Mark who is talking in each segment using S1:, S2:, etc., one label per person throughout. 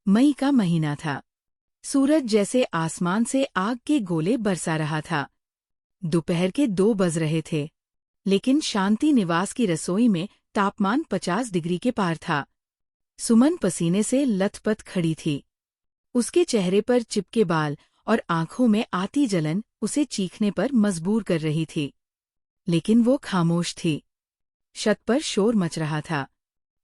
S1: मई का महीना था। सूरज जैसे आसमान से आग के गोले बरसा रहा था। दोपहर के 2 बज रहे थे, लेकिन शांति निवास की रसोई में तापमान 50 डिग्री के पार था। सुमन पसीने से लथपथ खड़ी थी। उसके चेहरे पर चिपके बाल और आंखों में आती जलन उसे चीखने पर मजबूर कर रही थी, लेकिन वो खामोश थी। छत पर शोर मच रहा था।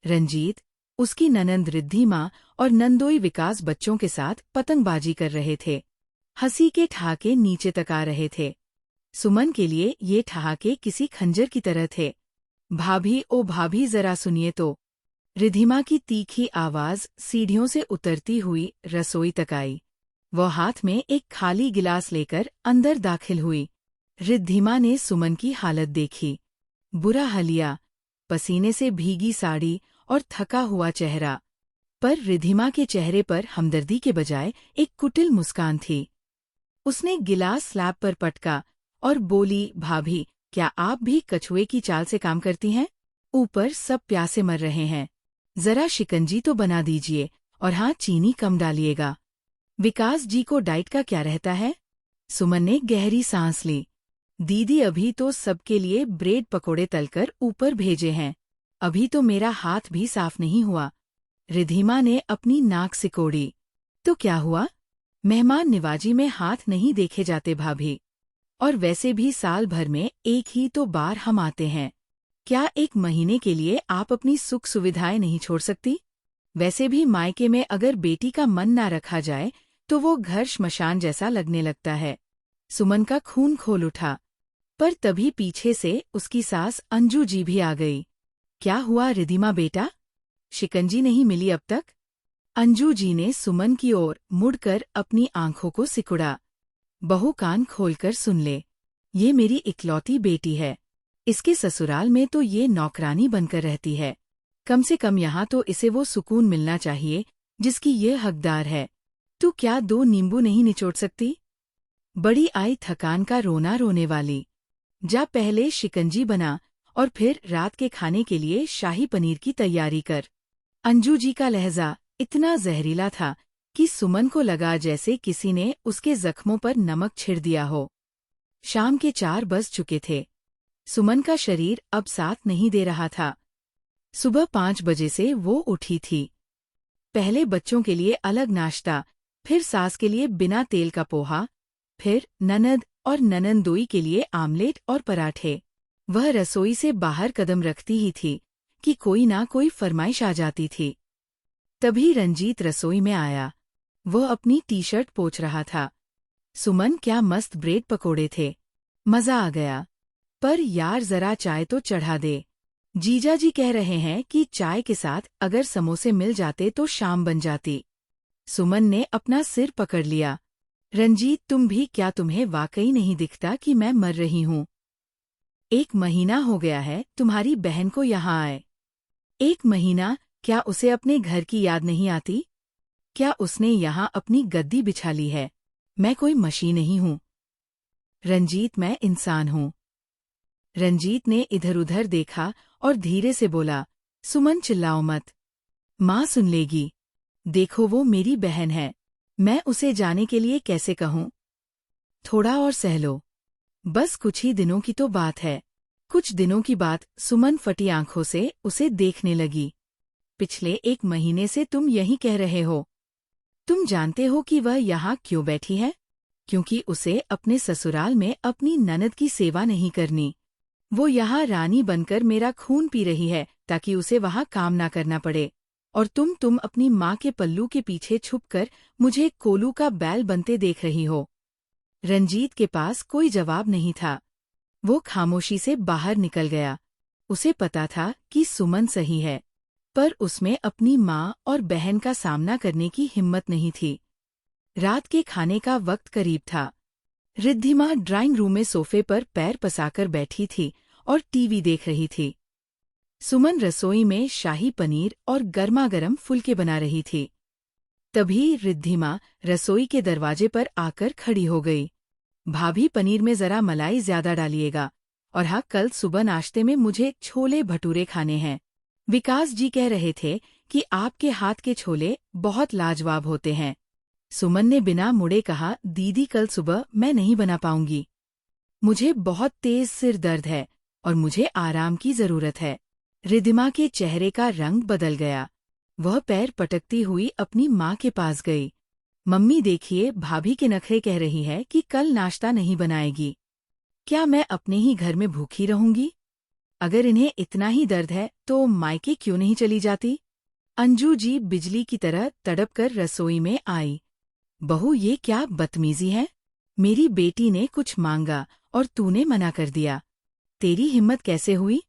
S1: रंजीत, उसकी ननंद रिद्धिमा और नंदोई विकास बच्चों के साथ पतंगबाजी कर रहे थे। हंसी के ठहाके नीचे तक आ रहे थे। सुमन के लिए ये ठहाके किसी खंजर की तरह थे। भाभी, ओ भाभी, जरा सुनिए तो। रिद्धिमा की तीखी आवाज सीढ़ियों से उतरती हुई रसोई तक आई। वो हाथ में एक खाली गिलास लेकर अंदर दाखिल हुई। रिद्धिमा ने सुमन की हालत देखी। बुरा हलिया, पसीने से भीगी साड़ी और थका हुआ चेहरा। पर रिद्धिमा के चेहरे पर हमदर्दी के बजाय एक कुटिल मुस्कान थी। उसने गिलास स्लैब पर पटका और बोली, भाभी, क्या आप भी कछुए की चाल से काम करती हैं? ऊपर सब प्यासे मर रहे हैं। जरा शिकंजी तो बना दीजिए, और हाँ, चीनी कम डालिएगा। विकास जी को डाइट का क्या रहता है? सुमन ने गहरी सांस ली। दीदी, अभी तो सबके लिए ब्रेड पकोड़े तलकर ऊपर भेजे हैं। अभी तो मेरा हाथ भी साफ नहीं हुआ। रिद्धिमा ने अपनी नाक सिकोड़ी। तो क्या हुआ? मेहमान निवाजी में हाथ नहीं देखे जाते भाभी। और वैसे भी साल भर में एक ही तो बार हम आते हैं। क्या 1 महीने के लिए आप अपनी सुख सुविधाएं नहीं छोड़ सकती? वैसे भी मायके में अगर बेटी का मन ना रखा जाए तो वो घर श्मशान जैसा लगने लगता है। सुमन का खून खोल उठा। पर तभी पीछे से उसकी सास अंजू जी भी आ गई। क्या हुआ रिद्धिमा बेटा? शिकंजी नहीं मिली अब तक? अंजू जी ने सुमन की ओर मुड़कर अपनी आंखों को सिकुड़ा। बहू, कान खोलकर सुन ले। ये मेरी इकलौती बेटी है। इसके ससुराल में तो ये नौकरानी बनकर रहती है। कम से कम यहाँ तो इसे वो सुकून मिलना चाहिए जिसकी ये हकदार है। तू क्या 2 नींबू नहीं निचोड़ सकती? बड़ी आई थकान का रोना रोने वाली। जा पहले शिकंजी बना और फिर रात के खाने के लिए शाही पनीर की तैयारी कर। अंजू जी का लहजा इतना जहरीला था कि सुमन को लगा जैसे किसी ने उसके जख्मों पर नमक छिड़ दिया हो। शाम के 4 बज चुके थे। सुमन का शरीर अब साथ नहीं दे रहा था। सुबह 5 बजे से वो उठी थी। पहले बच्चों के लिए अलग नाश्ता, फिर सास के लिए बिना तेल का पोहा, फिर ननद और ननंदोई के लिए आमलेट और पराठे। वह रसोई से बाहर कदम रखती ही थी कि कोई ना कोई फरमाइश आ जाती थी। तभी रंजीत रसोई में आया। वह अपनी टी-शर्ट पोंछ रहा था। सुमन, क्या मस्त ब्रेड पकोड़े थे। मजा आ गया। पर यार, जरा चाय तो चढ़ा दे। जीजा जी कह रहे हैं कि चाय के साथ अगर समोसे मिल जाते तो शाम बन जाती। सुमन ने अपना सिर पकड़ लिया। रंजीत, तुम भी क्या? तुम्हें वाकई नहीं दिखता कि मैं मर रही हूँ? 1 महीना हो गया है तुम्हारी बहन को यहाँ आए। 1 महीना? क्या उसे अपने घर की याद नहीं आती? क्या उसने यहाँ अपनी गद्दी बिछा ली है? मैं कोई मशीन नहीं हूँ रंजीत, मैं इंसान हूँ। रंजीत ने इधर उधर देखा और धीरे से बोला, सुमन, चिल्लाओ मत। माँ सुन लेगी। देखो, वो मेरी बहन है। मैं उसे जाने के लिए कैसे कहूँ? थोड़ा और सह लो। बस कुछ ही दिनों की तो बात है। कुछ दिनों की बात। सुमन फटी आंखों से उसे देखने लगी। पिछले 1 महीने से तुम यही कह रहे हो। तुम जानते हो कि वह यहाँ क्यों बैठी है? क्योंकि उसे अपने ससुराल में अपनी ननद की सेवा नहीं करनी। वो यहाँ रानी बनकर मेरा खून पी रही है ताकि उसे वहाँ काम ना करना पड़े। और तुम अपनी माँ के पल्लू के पीछे छुपकर मुझे कोलू का बैल बनते देख रही हो। रंजीत के पास कोई जवाब नहीं था। वो खामोशी से बाहर निकल गया। उसे पता था कि सुमन सही है, पर उसमें अपनी माँ और बहन का सामना करने की हिम्मत नहीं थी। रात के खाने का वक्त करीब था। रिद्धिमा ड्राइंग रूम में सोफे पर पैर पसाकर बैठी थी और टीवी देख रही थी। सुमन रसोई में शाही पनीर और गर्मागर्म फुलके बना रही थी। तभी रिद्धिमा रसोई के दरवाजे पर आकर खड़ी हो गई। भाभी, पनीर में जरा मलाई ज्यादा डालिएगा, और हाँ, कल सुबह नाश्ते में मुझे छोले भटूरे खाने हैं। विकास जी कह रहे थे कि आपके हाथ के छोले बहुत लाजवाब होते हैं। सुमन ने बिना मुड़े कहा, दीदी कल सुबह मैं नहीं बना पाऊंगी। मुझे बहुत तेज सिर दर्द है और मुझे आराम की जरूरत है। रिद्धिमा के चेहरे का रंग बदल गया। वह पैर पटकती हुई अपनी माँ के पास गई। मम्मी देखिए, भाभी के नखरे कह रही है कि कल नाश्ता नहीं बनाएगी। क्या मैं अपने ही घर में भूखी रहूंगी? अगर इन्हें इतना ही दर्द है तो मायके क्यों नहीं चली जाती? अंजू जी बिजली की तरह तड़प कर रसोई में आई। बहू, ये क्या बदतमीजी है? मेरी बेटी ने कुछ मांगा और तूने मना कर दिया। तेरी हिम्मत कैसे हुई?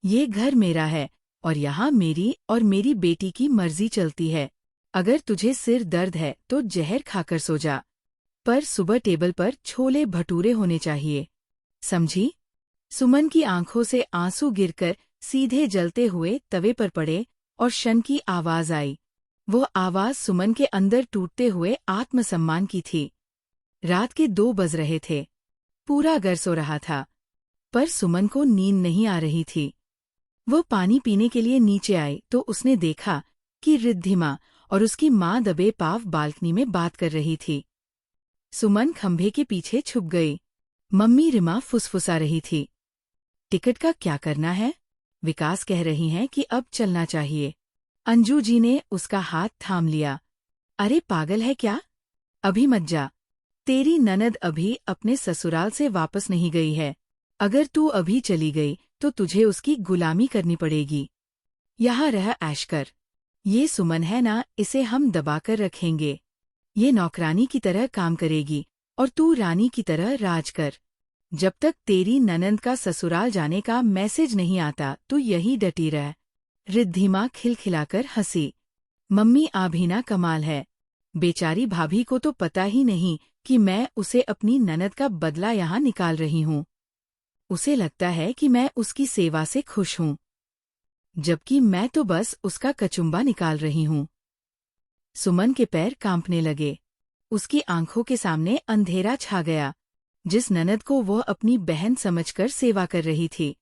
S1: ये घर मेरा है और यहाँ मेरी और मेरी बेटी की मर्जी चलती है। अगर तुझे सिर दर्द है तो जहर खाकर सो जा, पर सुबह टेबल पर छोले भटूरे होने चाहिए, समझी? सुमन की आंखों से आंसू गिरकर सीधे जलते हुए तवे पर पड़े और शन की आवाज आई। वो आवाज सुमन के अंदर टूटते हुए आत्मसम्मान की थी। रात के 2 बज रहे थे। पूरा घर सो रहा था, पर सुमन को नींद नहीं आ रही थी। वो पानी पीने के लिए नीचे आई तो उसने देखा कि रिद्धिमा और उसकी माँ दबे पाव बालकनी में बात कर रही थी। सुमन खंभे के पीछे छुप गई। मम्मी रिमा फुसफुसा रही थी। टिकट का क्या करना है? विकास कह रही हैं कि अब चलना चाहिए। अंजू जी ने उसका हाथ थाम लिया। अरे पागल है क्या? अभी मत जा। तेरी ननद अभी अपने ससुराल से वापस नहीं गई है। अगर तू अभी चली गई तो तुझे उसकी गुलामी करनी पड़ेगी। यहाँ रह ऐश कर। ये सुमन है ना, इसे हम दबाकर रखेंगे। ये नौकरानी की तरह काम करेगी और तू रानी की तरह राज कर। जब तक तेरी ननंद का ससुराल जाने का मैसेज नहीं आता तो यही डटी रह। रिद्धिमा खिलखिलाकर हंसी। मम्मी आभीना कमाल है। बेचारी भाभी को तो पता ही नहीं कि मैं उसे अपनी ननद का बदला यहाँ निकाल रही हूँ। उसे लगता है कि मैं उसकी सेवा से खुश हूँ, जबकि मैं तो बस उसका कचुम्बा निकाल रही हूँ। सुमन के पैर कांपने लगे। उसकी आंखों के सामने अंधेरा छा गया। जिस ननद को वह अपनी बहन समझकर सेवा कर रही थी,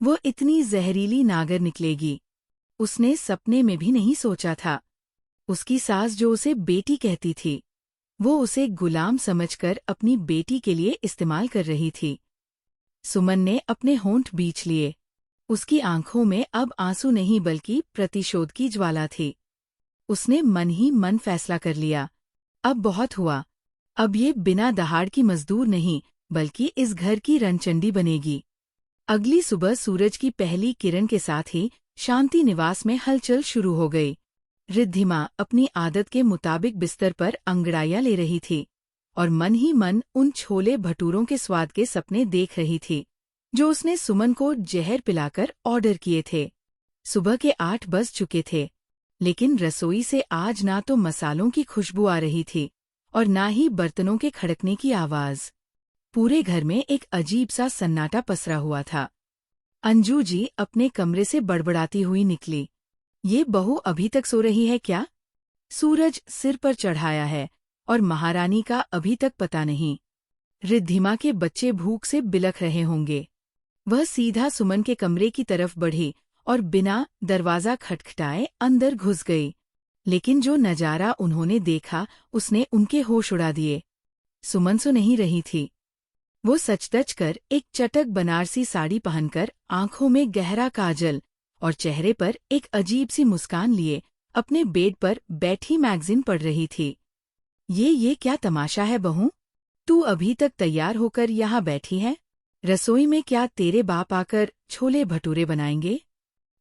S1: वो इतनी जहरीली नागर निकलेगी, उसने सपने में भी नहीं सोचा था। उसकी सास जो उसे बेटी कहती थी, वो उसे गुलाम समझकर अपनी बेटी के लिए इस्तेमाल कर रही थी। सुमन ने अपने होंठ बींच लिए। उसकी आंखों में अब आंसू नहीं बल्कि प्रतिशोध की ज्वाला थी। उसने मन ही मन फैसला कर लिया, अब बहुत हुआ। अब ये बिना दहाड़ की मजदूर नहीं बल्कि इस घर की रणचंडी बनेगी। अगली सुबह सूरज की पहली किरण के साथ ही शांति निवास में हलचल शुरू हो गई। रिद्धिमा अपनी आदत के मुताबिक बिस्तर पर अंगड़ाइयां ले रही थी और मन ही मन उन छोले भटूरों के स्वाद के सपने देख रही थी जो उसने सुमन को जहर पिलाकर ऑर्डर किए थे। सुबह के 8 बज चुके थे, लेकिन रसोई से आज ना तो मसालों की खुशबू आ रही थी और ना ही बर्तनों के खड़कने की आवाज। पूरे घर में एक अजीब सा सन्नाटा पसरा हुआ था। अंजू जी अपने कमरे से बड़बड़ाती हुई निकली। ये बहू अभी तक सो रही है क्या? सूरज सिर पर चढ़ाया है और महारानी का अभी तक पता नहीं। रिद्धिमा के बच्चे भूख से बिलख रहे होंगे। वह सीधा सुमन के कमरे की तरफ बढ़ी और बिना दरवाजा खटखटाए अंदर घुस गई। लेकिन जो नजारा उन्होंने देखा उसने उनके होश उड़ा दिए। सुमन सो नहीं रही थी। वो सचदच कर एक चटक बनारसी साड़ी पहनकर, आंखों में गहरा काजल और चेहरे पर एक अजीब सी मुस्कान लिए अपने बेड पर बैठी मैगजीन पढ़ रही थी। ये क्या तमाशा है बहू? तू अभी तक तैयार होकर यहाँ बैठी है? रसोई में क्या तेरे बाप आकर छोले भटूरे बनाएंगे?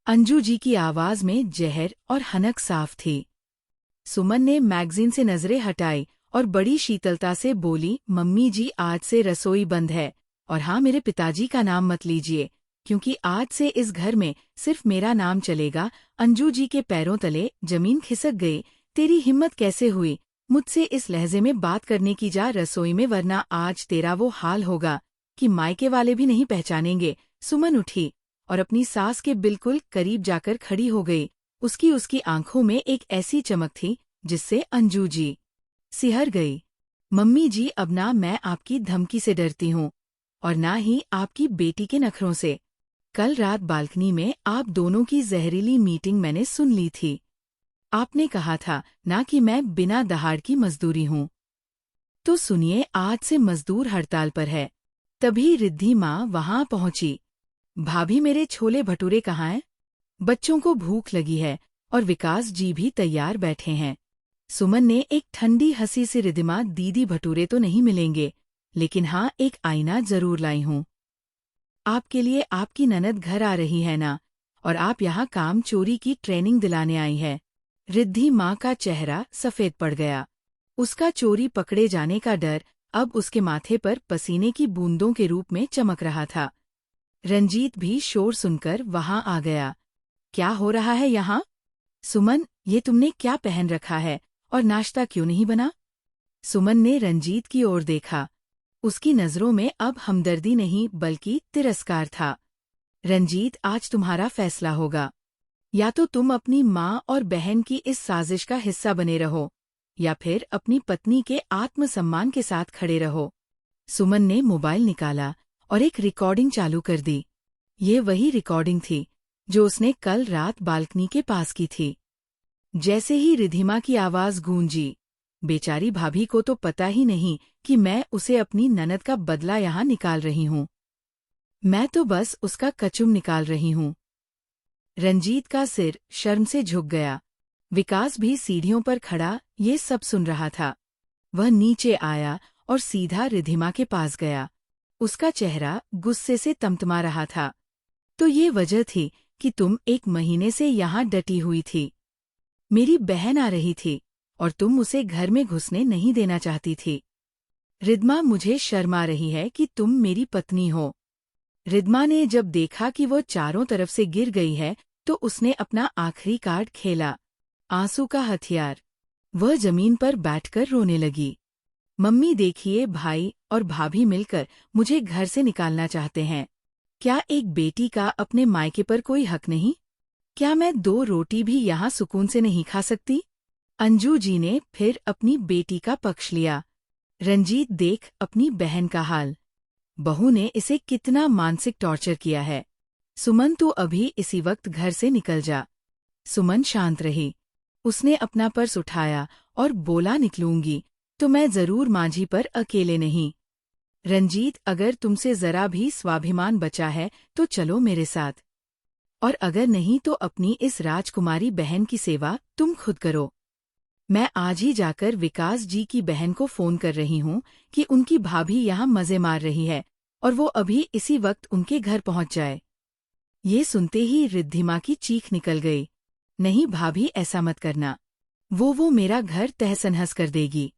S1: अंजू जी की आवाज में जहर और हनक साफ थी। सुमन ने मैगजीन से नजरें हटाई और बड़ी शीतलता से बोली, मम्मी जी आज से रसोई बंद है और हाँ, मेरे पिताजी का नाम मत लीजिए क्योंकि आज से इस घर में सिर्फ मेरा नाम चलेगा। अंजू जी के पैरों तले जमीन खिसक गई। तेरी हिम्मत कैसे हुई मुझसे इस लहजे में बात करने की? जा रसोई में, वरना आज तेरा वो हाल होगा कि मायके वाले भी नहीं पहचानेंगे। सुमन उठी और अपनी सास के बिल्कुल करीब जाकर खड़ी हो गई। उसकी आंखों में एक ऐसी चमक थी जिससे अंजू जी सिहर गई। मम्मी जी, अब ना मैं आपकी धमकी से डरती हूँ और ना ही आपकी बेटी के नखरों से। कल रात बालकनी में आप दोनों की जहरीली मीटिंग मैंने सुन ली थी। आपने कहा था ना कि मैं बिना दहाड़ की मजदूरी हूँ। तो सुनिए, आज से मजदूर हड़ताल पर है। तभी रिद्धि माँ वहां पहुंची। भाभी, मेरे छोले भटूरे कहाँ हैं? बच्चों को भूख लगी है और विकास जी भी तैयार बैठे हैं। सुमन ने एक ठंडी हंसी से, रिद्धिमा दीदी, भटूरे तो नहीं मिलेंगे, लेकिन हाँ, एक आईना जरूर लाई हूँ आपके लिए। आपकी ननद घर आ रही है ना, और आप यहाँ काम चोरी की ट्रेनिंग दिलाने आई है। रिद्धि माँ का चेहरा सफेद पड़ गया। उसका चोरी पकड़े जाने का डर अब उसके माथे पर पसीने की बूंदों के रूप में चमक रहा था। रंजीत भी शोर सुनकर वहां आ गया। क्या हो रहा है यहाँ? सुमन, ये तुमने क्या पहन रखा है और नाश्ता क्यों नहीं बना? सुमन ने रंजीत की ओर देखा। उसकी नजरों में अब हमदर्दी नहीं बल्कि तिरस्कार था। रंजीत, आज तुम्हारा फैसला होगा। या तो तुम अपनी माँ और बहन की इस साजिश का हिस्सा बने रहो, या फिर अपनी पत्नी के आत्मसम्मान के साथ खड़े रहो। सुमन ने मोबाइल निकाला और एक रिकॉर्डिंग चालू कर दी। ये वही रिकॉर्डिंग थी जो उसने कल रात बालकनी के पास की थी। जैसे ही रिद्धिमा की आवाज गूंजी, बेचारी भाभी को तो पता ही नहीं कि मैं उसे अपनी ननद का बदला यहाँ निकाल रही हूँ। मैं तो बस उसका कचुम निकाल रही हूँ। रंजीत का सिर शर्म से झुक गया। विकास भी सीढ़ियों पर खड़ा ये सब सुन रहा था। वह नीचे आया और सीधा रिद्धिमा के पास गया। उसका चेहरा गुस्से से तमतमा रहा था। तो ये वजह थी कि तुम 1 महीने से यहाँ डटी हुई थी। मेरी बहन आ रही थी और तुम उसे घर में घुसने नहीं देना चाहती थी। रिद्धिमा, मुझे शर्म आ रही है कि तुम मेरी पत्नी हो। रिद्धिमा ने जब देखा कि वो चारों तरफ से गिर गई है तो उसने अपना आखिरी कार्ड खेला, आंसू का हथियार। वह जमीन पर बैठकर रोने लगी। मम्मी देखिए, भाई और भाभी मिलकर मुझे घर से निकालना चाहते हैं। क्या एक बेटी का अपने मायके पर कोई हक नहीं? क्या मैं 2 रोटी भी यहाँ सुकून से नहीं खा सकती? अंजू जी ने फिर अपनी बेटी का पक्ष लिया। रंजीत, देख अपनी बहन का हाल। बहू ने इसे कितना मानसिक टॉर्चर किया है। सुमन, तू अभी इसी वक्त घर से निकल जा। सुमन शांत रही। उसने अपना पर्स उठाया और बोला, निकलूंगी तो मैं जरूर मांझी पर अकेले नहीं। रंजीत, अगर तुमसे जरा भी स्वाभिमान बचा है तो चलो मेरे साथ, और अगर नहीं तो अपनी इस राजकुमारी बहन की सेवा तुम खुद करो। मैं आज ही जाकर विकास जी की बहन को फोन कर रही हूँ कि उनकी भाभी यहाँ मजे मार रही है और वो अभी इसी वक्त उनके घर पहुँच जाए। ये सुनते ही रिद्धिमा की चीख निकल गई। नहीं भाभी, ऐसा मत करना। वो मेरा घर तहस-नहस कर देगी।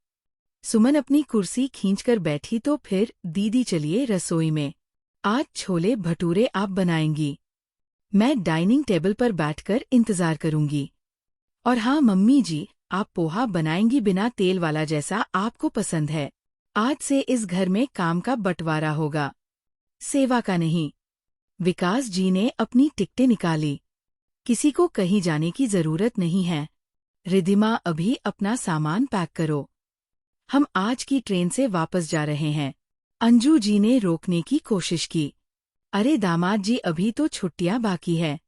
S1: सुमन अपनी कुर्सी खींचकर बैठी। तो फिर दीदी, चलिए रसोई में। आज छोले भटूरे आप बनाएंगी। मैं डाइनिंग टेबल पर बैठकर इंतजार करूंगी। और हाँ मम्मी जी, आप पोहा बनाएंगी बिना तेल वाला, जैसा आपको पसंद है। आज से इस घर में काम का बंटवारा होगा, सेवा का नहीं। विकास जी ने अपनी टिकटें निकाली। किसी को कहीं जाने की जरूरत नहीं है। रिद्धिमा, अभी अपना सामान पैक करो। हम आज की ट्रेन से वापस जा रहे हैं। अंजू जी ने रोकने की कोशिश की। अरे दामाद जी, अभी तो छुट्टियां बाकी है।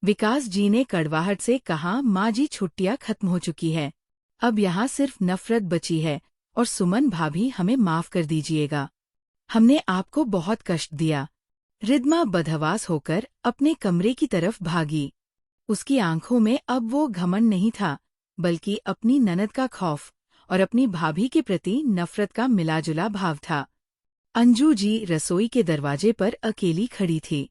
S1: विकास जी ने कड़वाहट से कहा, माँ जी, छुट्टियां खत्म हो चुकी है। अब यहाँ सिर्फ नफरत बची है। और सुमन भाभी, हमें माफ कर दीजिएगा। हमने आपको बहुत कष्ट दिया। रिद्धिमा बदहवास होकर अपने कमरे की तरफ भागी। उसकी आंखों में अब वो घमंड नहीं था, बल्कि अपनी ननद का खौफ और अपनी भाभी के प्रति नफरत का मिलाजुला भाव था। अंजू जी रसोई के दरवाजे पर अकेली खड़ी थी।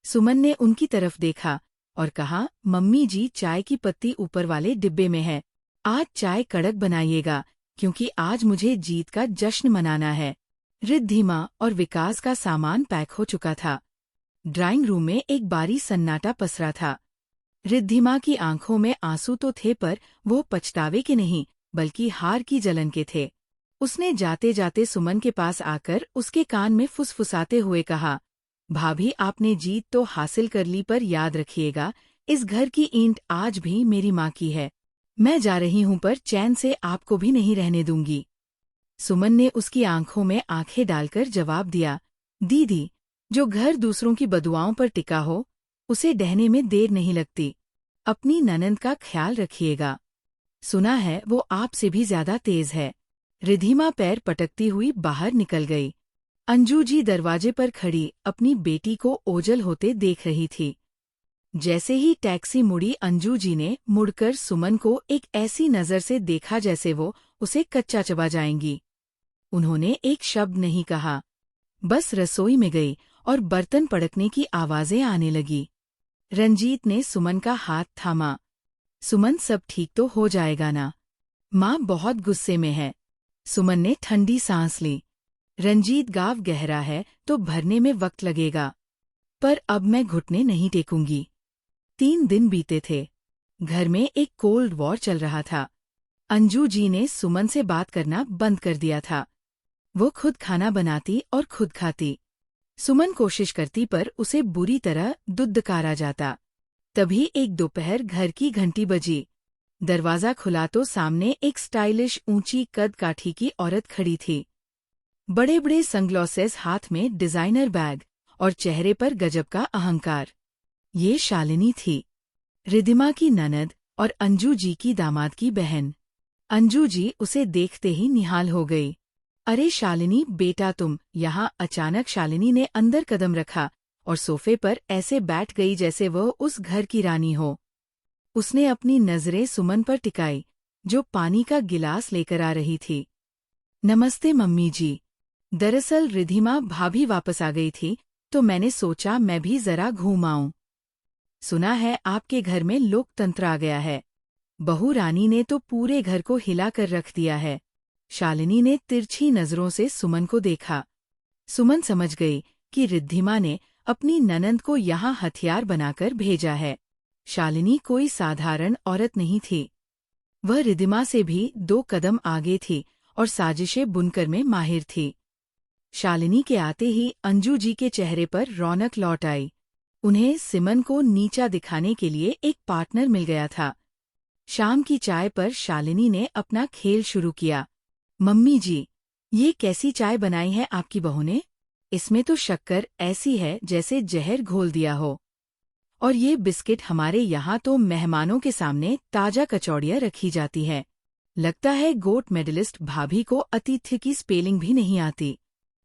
S1: सुमन ने उनकी तरफ देखा और कहा, मम्मी जी, चाय की पत्ती ऊपर वाले डिब्बे में है। आज चाय कड़क बनाइएगा, क्योंकि आज मुझे जीत का जश्न मनाना है। रिद्धिमा और विकास का सामान पैक हो चुका था। ड्राइंग रूम में एक बारी सन्नाटा पसरा था। रिद्धिमा की आंखों में आंसू तो थे, पर वो पछतावे के नहीं बल्कि हार की जलन के थे। उसने जाते जाते सुमन के पास आकर उसके कान में फुसफुसाते हुए कहा, भाभी, आपने जीत तो हासिल कर ली, पर याद रखिएगा, इस घर की ईंट आज भी मेरी माँ की है। मैं जा रही हूँ, पर चैन से आपको भी नहीं रहने दूंगी। सुमन ने उसकी आंखों में आंखें डालकर जवाब दिया, दीदी, जो घर दूसरों की बदुआओं पर टिका हो, उसे ढहने में देर नहीं लगती। अपनी ननंद का ख्याल रखिएगा। सुना है वो आपसे भी ज्यादा तेज है। रिधिमा पैर पटकती हुई बाहर निकल गई। अंजू जी दरवाजे पर खड़ी अपनी बेटी को ओझल होते देख रही थी। जैसे ही टैक्सी मुड़ी, अंजू जी ने मुड़कर सुमन को एक ऐसी नजर से देखा जैसे वो उसे कच्चा चबा जाएंगी। उन्होंने एक शब्द नहीं कहा, बस रसोई में गई और बर्तन पड़कने की आवाजें आने लगी। रंजीत ने सुमन का हाथ थामा। सुमन, सब ठीक तो हो जाएगा ना? माँ बहुत गुस्से में है। सुमन ने ठंडी सांस ली। रंजीत, गाँव गहरा है तो भरने में वक्त लगेगा, पर अब मैं घुटने नहीं टेकूंगी। 3 दिन बीते थे। घर में एक कोल्ड वॉर चल रहा था। अंजू जी ने सुमन से बात करना बंद कर दिया था। वो खुद खाना बनाती और खुद खाती। सुमन कोशिश करती पर उसे बुरी तरह दुद्दकारा जाता। तभी एक दोपहर घर की घंटी बजी। दरवाजा खुला तो सामने एक स्टाइलिश ऊंची कद काठी की औरत खड़ी थी। बड़े बड़े सनग्लासेस हाथ में, डिजाइनर बैग और चेहरे पर गजब का अहंकार। ये शालिनी थी, रिधिमा की ननद और अंजू जी की दामाद की बहन। अंजू जी उसे देखते ही निहाल हो गई। अरे शालिनी बेटा, तुम यहाँ? अचानक शालिनी ने अंदर कदम रखा और सोफे पर ऐसे बैठ गई जैसे वह उस घर की रानी हो। उसने अपनी नजरें सुमन पर टिकाई, जो पानी का गिलास लेकर आ रही थी। नमस्ते मम्मी जी। दरअसल रिधिमा भाभी वापस आ गई थी तो मैंने सोचा मैं भी जरा घूम आऊं। सुना है आपके घर में लोकतंत्र आ गया है। बहू रानी ने तो पूरे घर को हिला कर रख दिया है। शालिनी ने तिरछी नजरों से सुमन को देखा। सुमन समझ गई कि रिद्धिमा ने अपनी ननंद को यहाँ हथियार बनाकर भेजा है। शालिनी कोई साधारण औरत नहीं थी। वह रिद्धिमा से भी 2 कदम आगे थी और साजिशें बुनकर में माहिर थी। शालिनी के आते ही अंजू जी के चेहरे पर रौनक लौट आई। उन्हें सिमन को नीचा दिखाने के लिए एक पार्टनर मिल गया था। शाम की चाय पर शालिनी ने अपना खेल शुरू किया। मम्मी जी, ये कैसी चाय बनाई है आपकी बहू ने? इसमें तो शक्कर ऐसी है जैसे जहर घोल दिया हो। और ये बिस्किट, हमारे यहाँ तो मेहमानों के सामने ताजा कचौड़ियाँ रखी जाती है। लगता है गोल्ड मेडलिस्ट भाभी को आतिथ्य की स्पेलिंग भी नहीं आती।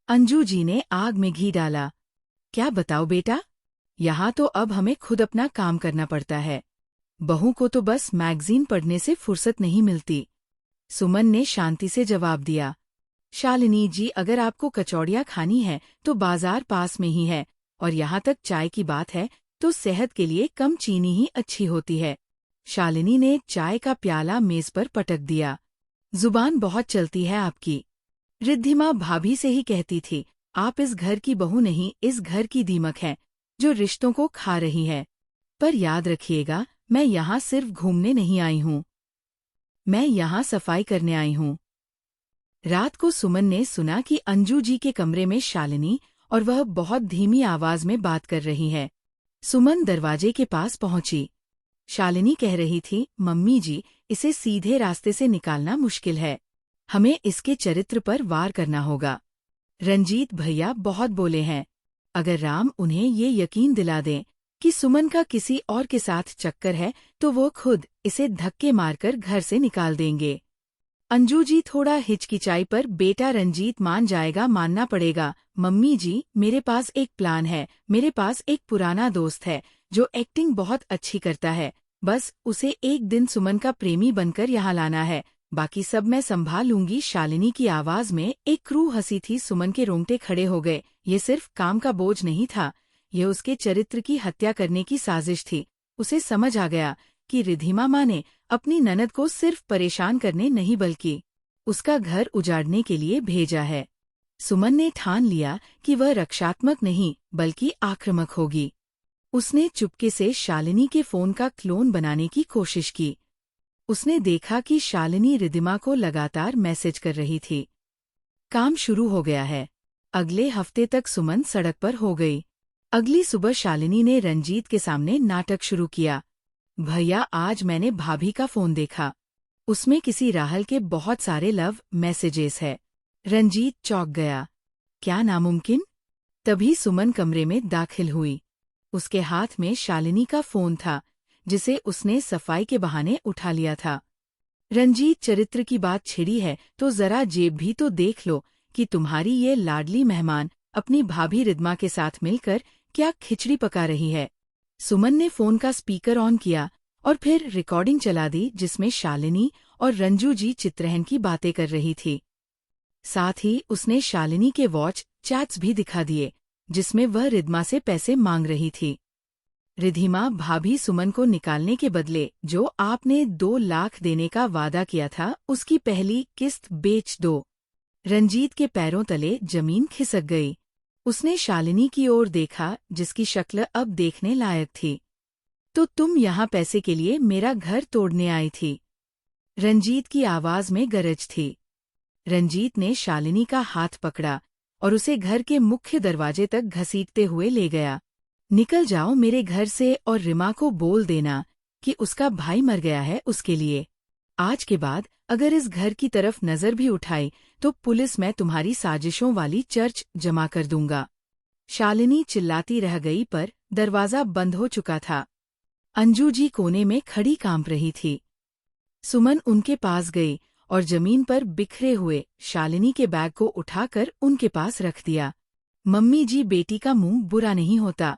S1: अंजू जी ने आग में घी डाला। क्या बताओ बेटा, यहाँ तो अब हमें खुद अपना काम करना पड़ता है। बहू को तो बस मैगजीन पढ़ने से फुर्सत नहीं मिलती। सुमन ने शांति से जवाब दिया। शालिनी जी, अगर आपको कचौड़ियाँ खानी है तो बाजार पास में ही है, और यहाँ तक चाय की बात है तो सेहत के लिए कम चीनी ही अच्छी होती है। शालिनी ने चाय का प्याला मेज पर पटक दिया। जुबान बहुत चलती है आपकी। रिद्धिमा भाभी से ही कहती थी, आप इस घर की बहू नहीं, इस घर की दीमक है जो रिश्तों को खा रही है। पर याद रखिएगा, मैं यहाँ सिर्फ घूमने नहीं आई हूँ, मैं यहाँ सफाई करने आई हूँ। रात को सुमन ने सुना कि अंजू जी के कमरे में शालिनी और वह बहुत धीमी आवाज में बात कर रही है। सुमन दरवाजे के पास पहुंची। शालिनी कह रही थी, मम्मी जी, इसे सीधे रास्ते से निकालना मुश्किल है। हमें इसके चरित्र पर वार करना होगा। रंजीत भैया बहुत बोले हैं। अगर राम उन्हें ये यकीन दिला दें कि सुमन का किसी और के साथ चक्कर है तो वो खुद इसे धक्के मारकर घर से निकाल देंगे। अंजू जी थोड़ा हिचकिचाई पर, बेटा रंजीत मान जाएगा, मानना पड़ेगा। मम्मी जी, मेरे पास एक प्लान है। मेरे पास एक पुराना दोस्त है जो एक्टिंग बहुत अच्छी करता है। बस उसे एक दिन सुमन का प्रेमी बनकर यहाँ लाना है, बाकी सब मैं संभाल लूंगी। शालिनी की आवाज में एक क्रूर हंसी थी। सुमन के रोंगटे खड़े हो गए। ये सिर्फ काम का बोझ नहीं था, ये उसके चरित्र की हत्या करने की साजिश थी। उसे समझ आ गया कि रिधिमा माँ ने अपनी ननद को सिर्फ परेशान करने नहीं बल्कि उसका घर उजाड़ने के लिए भेजा है। सुमन ने ठान लिया कि वह रक्षात्मक नहीं बल्कि आक्रामक होगी। उसने चुपके से शालिनी के फोन का क्लोन बनाने की कोशिश की। उसने देखा कि शालिनी रिधिमा को लगातार मैसेज कर रही थी। काम शुरू हो गया है। अगले हफ्ते तक सुमन सड़क पर हो गई। अगली सुबह शालिनी ने रंजीत के सामने नाटक शुरू किया। भैया, आज मैंने भाभी का फोन देखा। उसमें किसी राहल के बहुत सारे लव मैसेजेस है। रंजीत चौंक गया। क्या नामुमकिन? तभी सुमन कमरे में दाखिल हुई। उसके हाथ में शालिनी का फोन था, जिसे उसने सफाई के बहाने उठा लिया था। रंजीत, चरित्र की बात छिड़ी है तो जरा जेब भी तो देख लो कि तुम्हारी ये लाडली मेहमान अपनी भाभी रिद्मा के साथ मिलकर क्या खिचड़ी पका रही है। सुमन ने फोन का स्पीकर ऑन किया और फिर रिकॉर्डिंग चला दी, जिसमें शालिनी और रंजू जी चित्रहन की बातें कर रही थी। साथ ही उसने शालिनी के वॉच चैट्स भी दिखा दिए, जिसमें वह रिद्मा से पैसे मांग रही थी। रिधिमा, भाभी सुमन को निकालने के बदले जो आपने 2 लाख देने का वादा किया था उसकी पहली किस्त बेच दो। रंजीत के पैरों तले जमीन खिसक गई। उसने शालिनी की ओर देखा, जिसकी शक्ल अब देखने लायक थी। तो तुम यहाँ पैसे के लिए मेरा घर तोड़ने आई थी? रंजीत की आवाज में गरज थी। रंजीत ने शालिनी का हाथ पकड़ा और उसे घर के मुख्य दरवाजे तक घसीटते हुए ले गया। निकल जाओ मेरे घर से और रिमा को बोल देना कि उसका भाई मर गया है उसके लिए। आज के बाद अगर इस घर की तरफ नजर भी उठाई तो पुलिस में तुम्हारी साजिशों वाली चर्च जमा कर दूंगा। शालिनी चिल्लाती रह गई पर दरवाजा बंद हो चुका था। अंजू जी कोने में खड़ी कांप रही थी। सुमन उनके पास गई और जमीन पर बिखरे हुए शालिनी के बैग को उठाकर उनके पास रख दिया। मम्मी जी, बेटी का मुंह बुरा नहीं होता,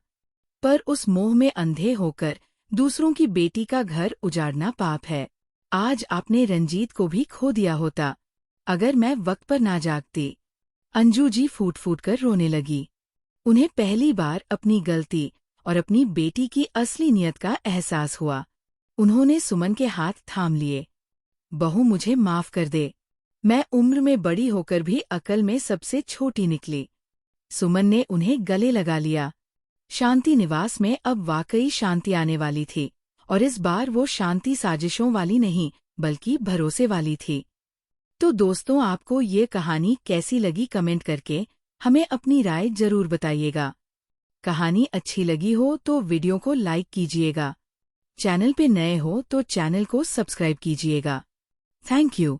S1: पर उस मोह में अंधे होकर दूसरों की बेटी का घर उजाड़ना पाप है। आज आपने रंजीत को भी खो दिया होता अगर मैं वक्त पर ना जागती। अंजू जी फूट फूट कर रोने लगी। उन्हें पहली बार अपनी गलती और अपनी बेटी की असली नियत का एहसास हुआ। उन्होंने सुमन के हाथ थाम लिए। बहू, मुझे माफ कर दे। मैं उम्र में बड़ी होकर भी अकल में सबसे छोटी निकली। सुमन ने उन्हें गले लगा लिया। शांति निवास में अब वाकई शांति आने वाली थी, और इस बार वो शांति साजिशों वाली नहीं बल्कि भरोसे वाली थी। तो दोस्तों, आपको ये कहानी कैसी लगी कमेंट करके हमें अपनी राय जरूर बताइएगा। कहानी अच्छी लगी हो तो वीडियो को लाइक कीजिएगा। चैनल पे नए हो तो चैनल को सब्सक्राइब कीजिएगा। Thank you.